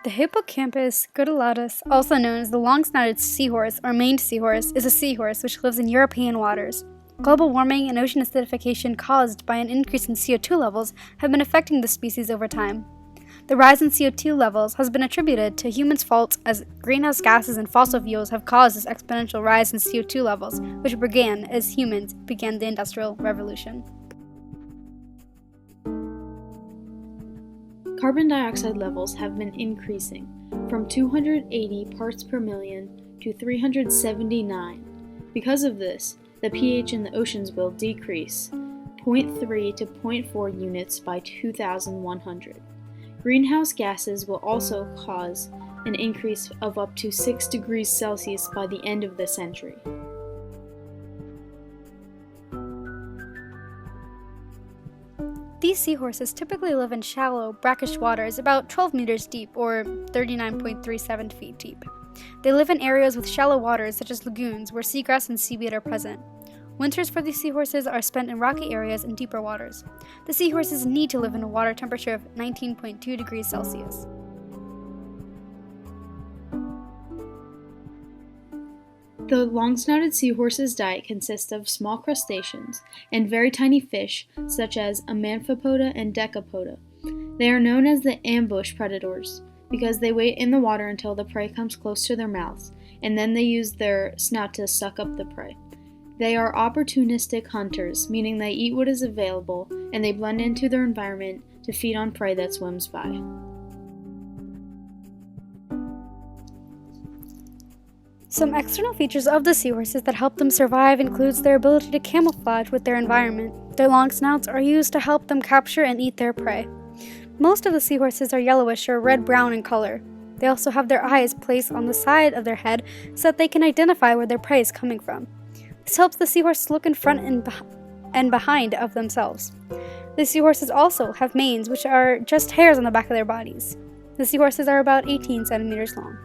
The hippocampus guttulatus, also known as the long-snouted seahorse or maned seahorse, is a seahorse which lives in European waters. Global warming and ocean acidification caused by an increase in CO2 levels have been affecting the species over time. The rise in CO2 levels has been attributed to humans' fault as greenhouse gases and fossil fuels have caused this exponential rise in CO2 levels, which began as humans began the Industrial Revolution. Carbon dioxide levels have been increasing from 280 parts per million to 379. Because of this, the pH in the oceans will decrease 0.3 to 0.4 units by 2100. Greenhouse gases will also cause an increase of up to 6 degrees Celsius by the end of the century. These seahorses typically live in shallow, brackish waters about 12 meters deep or 39.37 feet deep. They live in areas with shallow waters such as lagoons where seagrass and seaweed are present. Winters for these seahorses are spent in rocky areas and deeper waters. The seahorses need to live in a water temperature of 19.2 degrees Celsius. The long-snouted seahorse's diet consists of small crustaceans and very tiny fish such as Amphipoda and Decapoda. They are known as the ambush predators because they wait in the water until the prey comes close to their mouths, and then they use their snout to suck up the prey. They are opportunistic hunters, meaning they eat what is available and they blend into their environment to feed on prey that swims by. Some external features of the seahorses that help them survive includes their ability to camouflage with their environment. Their long snouts are used to help them capture and eat their prey. Most of the seahorses are yellowish or red-brown in color. They also have their eyes placed on the side of their head so that they can identify where their prey is coming from. This helps the seahorse look in front and behind of themselves. The seahorses also have manes, which are just hairs on the back of their bodies. The seahorses are about 18 centimeters long.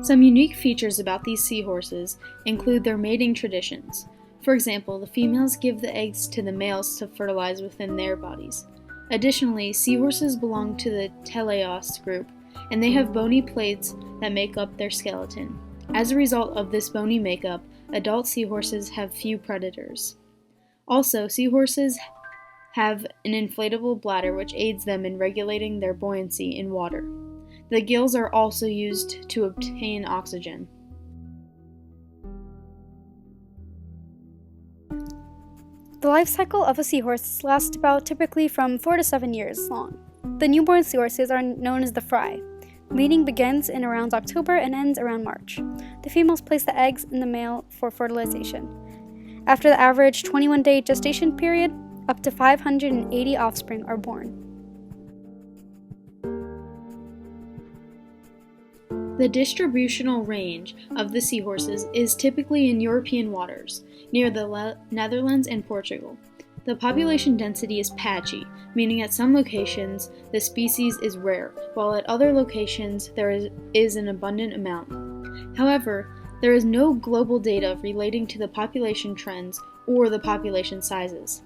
Some unique features about these seahorses include their mating traditions. For example, the females give the eggs to the males to fertilize within their bodies. Additionally, seahorses belong to the teleost group, and they have bony plates that make up their skeleton. As a result of this bony makeup, adult seahorses have few predators. Also, seahorses have an inflatable bladder which aids them in regulating their buoyancy in water. The gills are also used to obtain oxygen. The life cycle of a seahorse lasts about typically from 4 to 7 years long. The newborn seahorses are known as the fry. Mating begins in around October and ends around March. The females place the eggs in the male for fertilization. After the average 21-day gestation period, up to 580 offspring are born. The distributional range of the seahorses is typically in European waters, near the Netherlands and Portugal. The population density is patchy, meaning at some locations the species is rare, while at other locations there is an abundant amount. However, there is no global data relating to the population trends or the population sizes.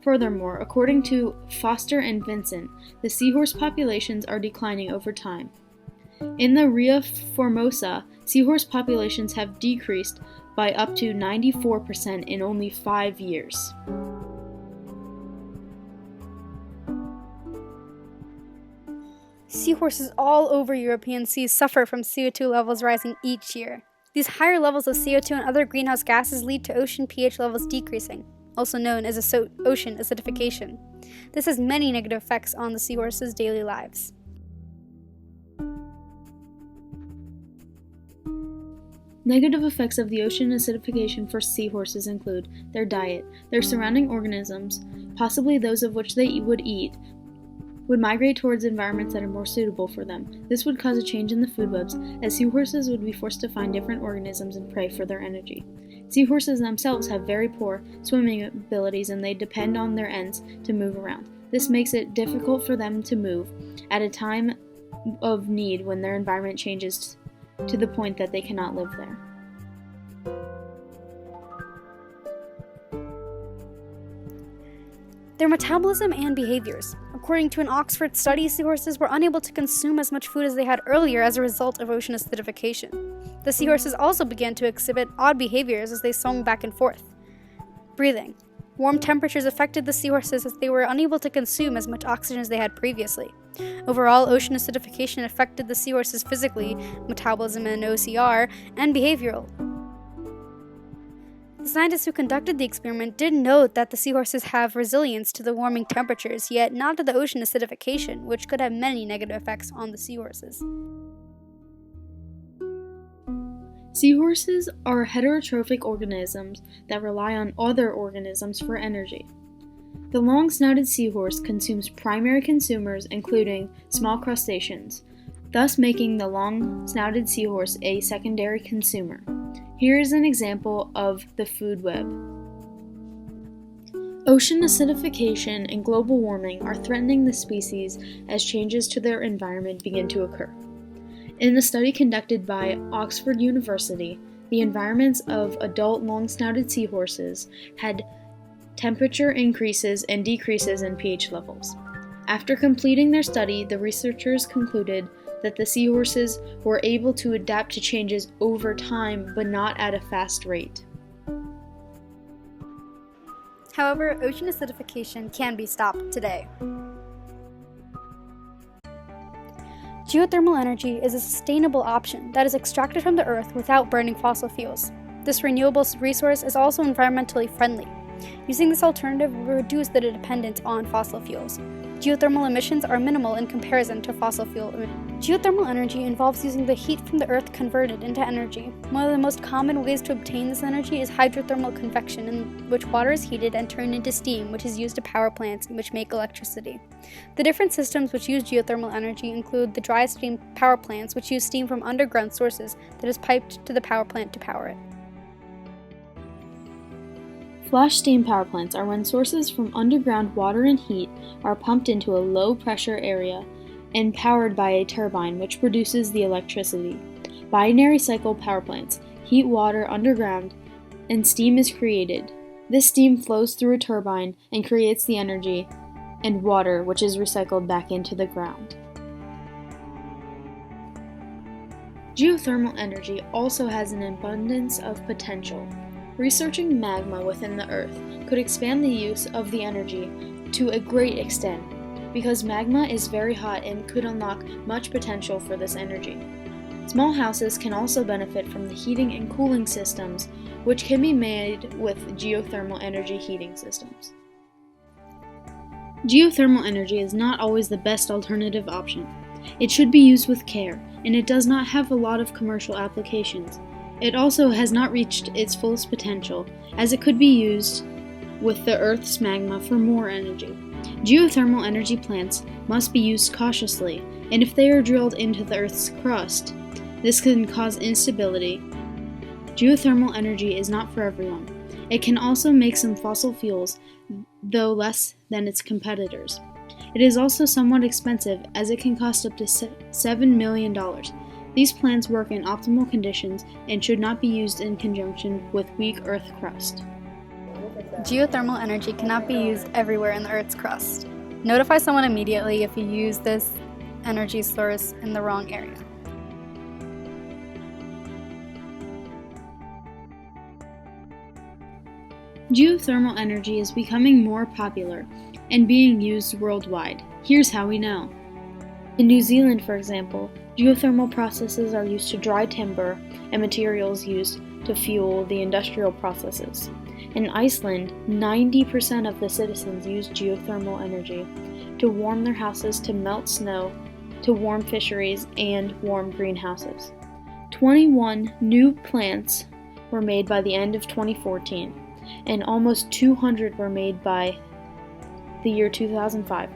Furthermore, according to Foster and Vincent, the seahorse populations are declining over time. In the Ria Formosa, seahorse populations have decreased by up to 94% in only 5 years. Seahorses all over European seas suffer from CO2 levels rising each year. These higher levels of CO2 and other greenhouse gases lead to ocean pH levels decreasing, also known as ocean acidification. This has many negative effects on the seahorses' daily lives. Negative effects of the ocean acidification for seahorses include their diet. Their surrounding organisms, possibly those of which they would eat, would migrate towards environments that are more suitable for them. This would cause a change in the food webs, as seahorses would be forced to find different organisms and prey for their energy. Seahorses themselves have very poor swimming abilities, and they depend on their ends to move around. This makes it difficult for them to move at a time of need when their environment changes to the point that they cannot live there. their metabolism and behaviors. According to an Oxford study, seahorses were unable to consume as much food as they had earlier as a result of ocean acidification. The seahorses also began to exhibit odd behaviors as they swung back and forth. Breathing. Warm temperatures affected the seahorses as they were unable to consume as much oxygen as they had previously. Overall, ocean acidification affected the seahorses physically, metabolism and OCR, and behavioral. The scientists who conducted the experiment did note that the seahorses have resilience to the warming temperatures, yet not to the ocean acidification, which could have many negative effects on the seahorses. Seahorses are heterotrophic organisms that rely on other organisms for energy. The long-snouted seahorse consumes primary consumers including small crustaceans, thus making the long-snouted seahorse a secondary consumer. Here is an example of the food web. Ocean acidification and global warming are threatening the species as changes to their environment begin to occur. In a study conducted by Oxford University, the environments of adult long-snouted seahorses had temperature increases and decreases in pH levels. After completing their study, the researchers concluded that the seahorses were able to adapt to changes over time, but not at a fast rate. However, ocean acidification can be stopped today. Geothermal energy is a sustainable option that is extracted from the earth without burning fossil fuels. This renewable resource is also environmentally friendly. Using this alternative will reduce the dependence on fossil fuels. Geothermal emissions are minimal in comparison to fossil fuel emissions. Geothermal energy involves using the heat from the earth converted into energy. One of the most common ways to obtain this energy is hydrothermal convection, in which water is heated and turned into steam, which is used to power plants which make electricity. The different systems which use geothermal energy include the dry steam power plants, which use steam from underground sources that is piped to the power plant to power it. Flash steam power plants are when sources from underground water and heat are pumped into a low-pressure area and powered by a turbine which produces the electricity. Binary cycle power plants heat water underground and steam is created. This steam flows through a turbine and creates the energy and water which is recycled back into the ground. Geothermal energy also has an abundance of potential. Researching magma within the earth could expand the use of the energy to a great extent, because magma is very hot and could unlock much potential for this energy. Small houses can also benefit from the heating and cooling systems, which can be made with geothermal energy heating systems. Geothermal energy is not always the best alternative option. It should be used with care, and it does not have a lot of commercial applications. It also has not reached its fullest potential, as it could be used with the Earth's magma for more energy. Geothermal energy plants must be used cautiously, and if they are drilled into the Earth's crust, this can cause instability. Geothermal energy is not for everyone. It can also make some fossil fuels, though less than its competitors. It is also somewhat expensive, as it can cost up to $7 million. These plants work in optimal conditions and should not be used in conjunction with weak Earth crust. Geothermal energy cannot be used everywhere in the Earth's crust. Notify someone immediately if you use this energy source in the wrong area. Geothermal energy is becoming more popular and being used worldwide. Here's how we know. In New Zealand, for example, geothermal processes are used to dry timber and materials used to fuel the industrial processes. In Iceland, 90% of the citizens use geothermal energy to warm their houses, to melt snow, to warm fisheries, and warm greenhouses. 21 new plants were made by the end of 2014, and almost 200 were made by the year 2005,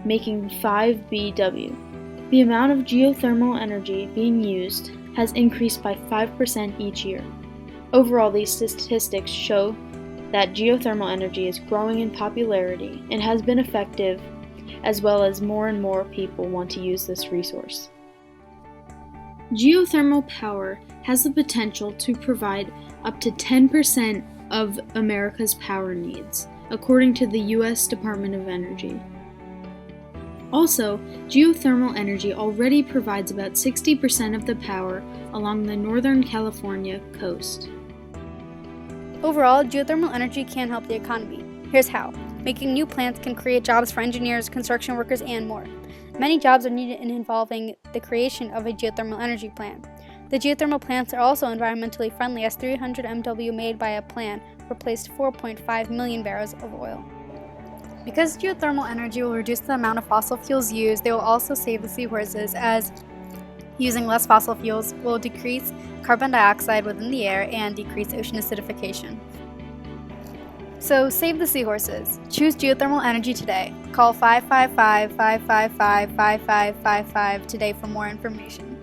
making 5 BW. The amount of geothermal energy being used has increased by 5% each year. Overall, these statistics show that geothermal energy is growing in popularity and has been effective, as well as more and more people want to use this resource. Geothermal power has the potential to provide up to 10% of America's power needs. according to the U.S. Department of Energy. Also, geothermal energy already provides about 60% of the power along the Northern California coast. Overall, geothermal energy can help the economy. Here's how. Making new plants can create jobs for engineers, construction workers, and more. Many jobs are needed in involving the creation of a geothermal energy plant. The geothermal plants are also environmentally friendly as 300 MW made by a plant replaced 4.5 million barrels of oil. Because geothermal energy will reduce the amount of fossil fuels used, they will also save the seahorses, as using less fossil fuels will decrease carbon dioxide within the air and decrease ocean acidification. So save the seahorses. Choose geothermal energy today. Call 555-555-5555 today for more information.